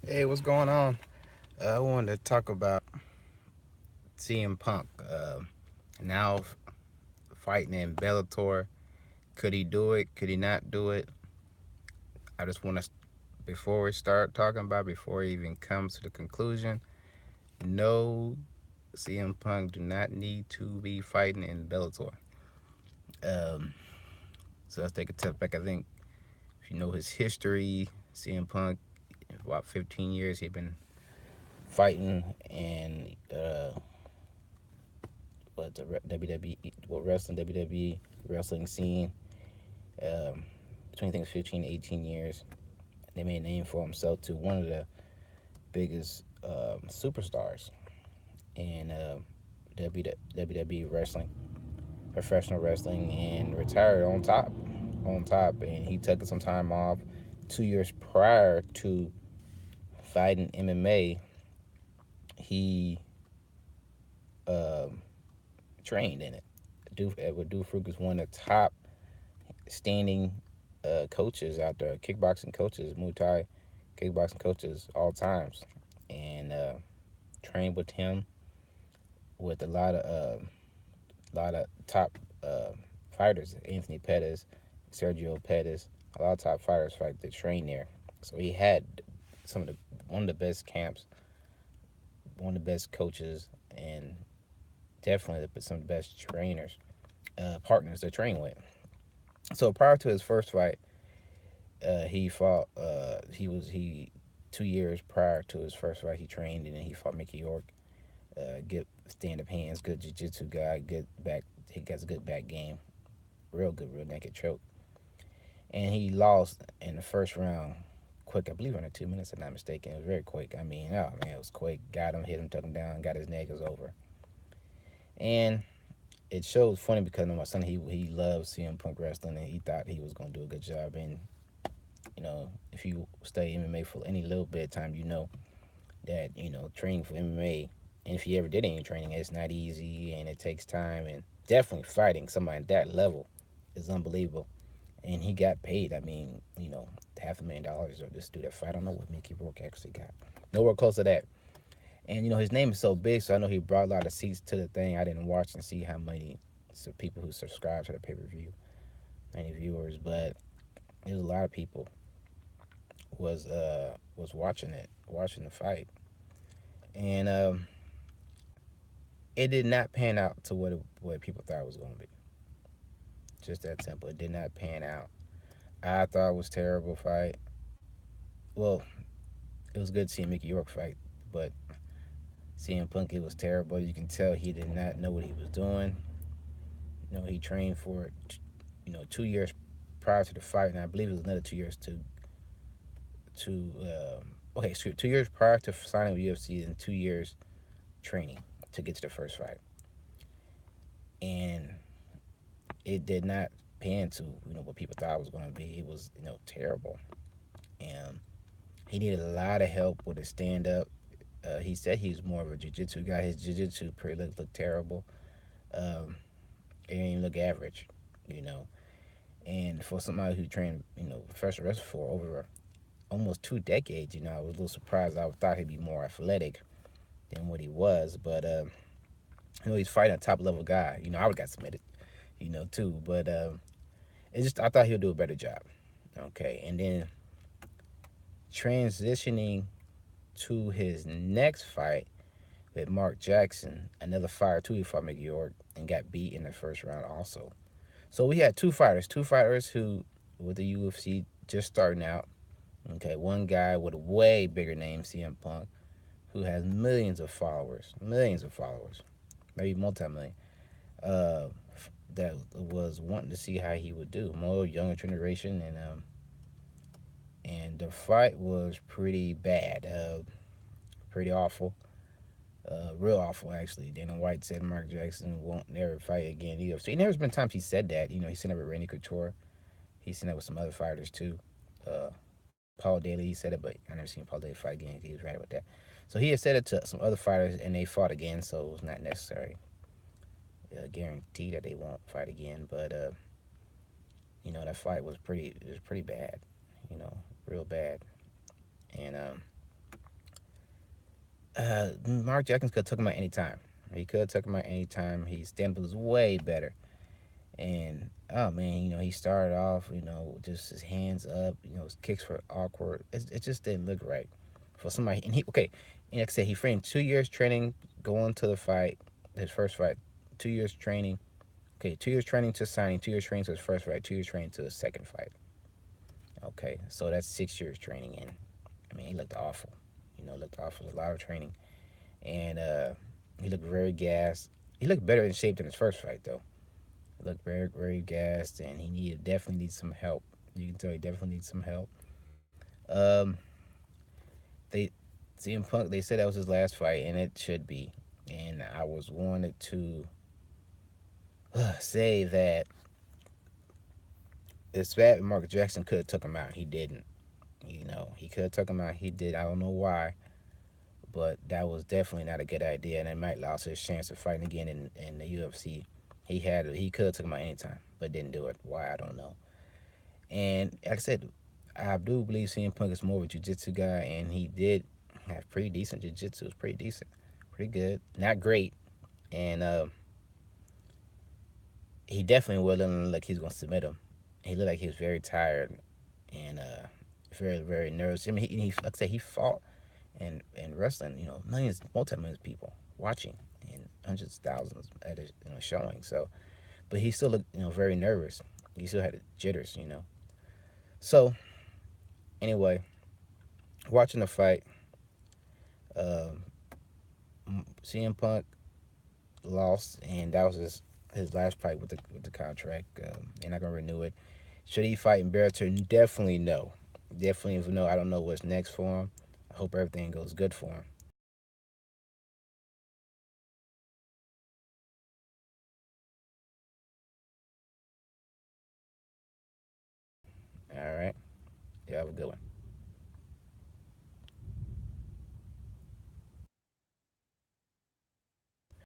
Hey, what's going on? I wanted to talk about CM Punk. Now fighting in Bellator. Could he do it? Could he not do it? I just want to, before we start talking about, before it even comes to the conclusion, no, CM Punk do not need to be fighting in Bellator. Um, so let's take a step back. I think if you know his history, CM Punk, about 15 years, he'd been fighting and what the WWE, what wrestling WWE wrestling scene. Um, Between I think 15 to 18 years, they made a name for himself to one of the biggest superstars in WWE wrestling, professional wrestling, and retired on top. And he took some time off. 2 years prior to fighting MMA, he um, trained in it. Edward Dufresne is one of the top standing coaches out there, kickboxing coaches, Muay Thai kickboxing coaches all times, and trained with him with a lot of top fighters, Anthony Pettis, Sergio Pettis, a lot of top fighters fight that train there. So he had some of the one of the best camps, one of the best coaches, and definitely some of the best trainers, partners to train with. So prior to his first fight, he fought. He 2 years prior to his first fight, he trained and then he fought Mickey York. Good stand up hands, good jiu jitsu guy, good back. He got a good back game, real good, real naked choke. And he lost in the first round, quick. I believe under 2 minutes, if I'm not mistaken. It was very quick. I mean, oh man, it was quick. Got him, hit him, took him down, got his neck. It was over. And it shows funny because my son he loves CM Punk wrestling and he thought he was gonna do a good job. And if you study MMA for any little bit of time, you know that training for MMA, and if you ever did any training, it's not easy and it takes time, and definitely fighting somebody at that level is unbelievable. And he got paid. I mean, $500,000 or just do that fight. I don't know what Mickey Rourke actually got. Nowhere close to that. And his name is so big, so I know he brought a lot of seats to the thing. I didn't watch and see how many people who subscribe to the pay per view, many viewers, but there's a lot of people was watching watching the fight, and it did not pan out to what people thought it was going to be. Just that simple. It did not pan out. I thought it was a terrible fight. Well, it was good seeing Mickey York fight, but seeing Punk, it was terrible. You can tell he did not know what he was doing. He trained for it. 2 years prior to the fight, and I believe it was another 2 years okay, excuse 2 years prior to signing with UFC, and 2 years training to get to the first fight, and it did not pan to what people thought it was going to be. It was terrible, and he needed a lot of help with his stand up. He said he was more of a jiu-jitsu guy. His jiu-jitsu pretty looked terrible. Um, it didn't even look average, you know. And for somebody who trained, professional wrestling for over almost 2 decades, I was a little surprised. I thought he'd be more athletic than what he was, but he's fighting a top level guy. I would have got submitted, too. But it's just I thought he'll do a better job. Okay, and then transitioning to his next fight with Mark Jackson, another fighter too. He fought Mickey York and got beat in the first round also. So we had two fighters who with the UFC just starting out. Okay, one guy with a way bigger name, CM Punk, who has millions of followers, maybe multi-million. Uh, that was wanting to see how he would do, more younger generation, and the fight was pretty bad, pretty awful. Real awful, actually. Dana White said Mark Jackson won't never fight again in the UFC. And there's been times he said that. He said that with Randy Couture. He said that with some other fighters too. Uh, Paul Daly, he said it, but I never seen Paul Daly fight again. He was right about that. So he had said it to some other fighters, and they fought again. So it was not necessary, guarantee that they won't fight again. But that fight was pretty. It was pretty bad. Real bad. And Mark Jackson could have took him out anytime. He could have took him out anytime. His stand was way better. And oh man, he started off, just his hands up, his kicks were awkward. It just didn't look right for somebody. And and like I said, he framed 2 years training going to the fight, his first fight, 2 years training. Okay, 2 years training to signing, 2 years training to his first fight, 2 years training to his second fight. Okay, so that's 6 years training in. I mean, he looked awful. Looked awful. A lot of training, and he looked very gassed. He looked better in shape than his first fight, though. He looked very, very gassed, and he definitely needs some help. You can tell he definitely needs some help. Um, they CM Punk. They said that was his last fight, and it should be. And I was wanted to say that it's bad. Mark Jackson could have took him out. He didn't. He could have took him out. He did. I don't know why, but that was definitely not a good idea, and it might lose his chance of fighting again in the UFC. He could have took him out anytime, but didn't do it. Why, I don't know. And like I said, I do believe CM Punk is more of a jiu-jitsu guy, and he did have pretty decent jiu-jitsu. It was pretty decent, pretty good, not great, and he definitely wasn't like he was gonna submit him. He looked like he was very tired and very, very nervous. I mean, like I said, he fought and wrestling, millions, multi-millions of people watching and hundreds of thousands at a showing. So, but he still looked, very nervous. He still had jitters. So anyway, watching the fight, um, CM Punk lost, and that was his last fight with the contract. They're not gonna renew it. Should he fight in Bellator? Definitely no. Definitely no. I don't know what's next for him. I hope everything goes good for him. All right. You have a good one.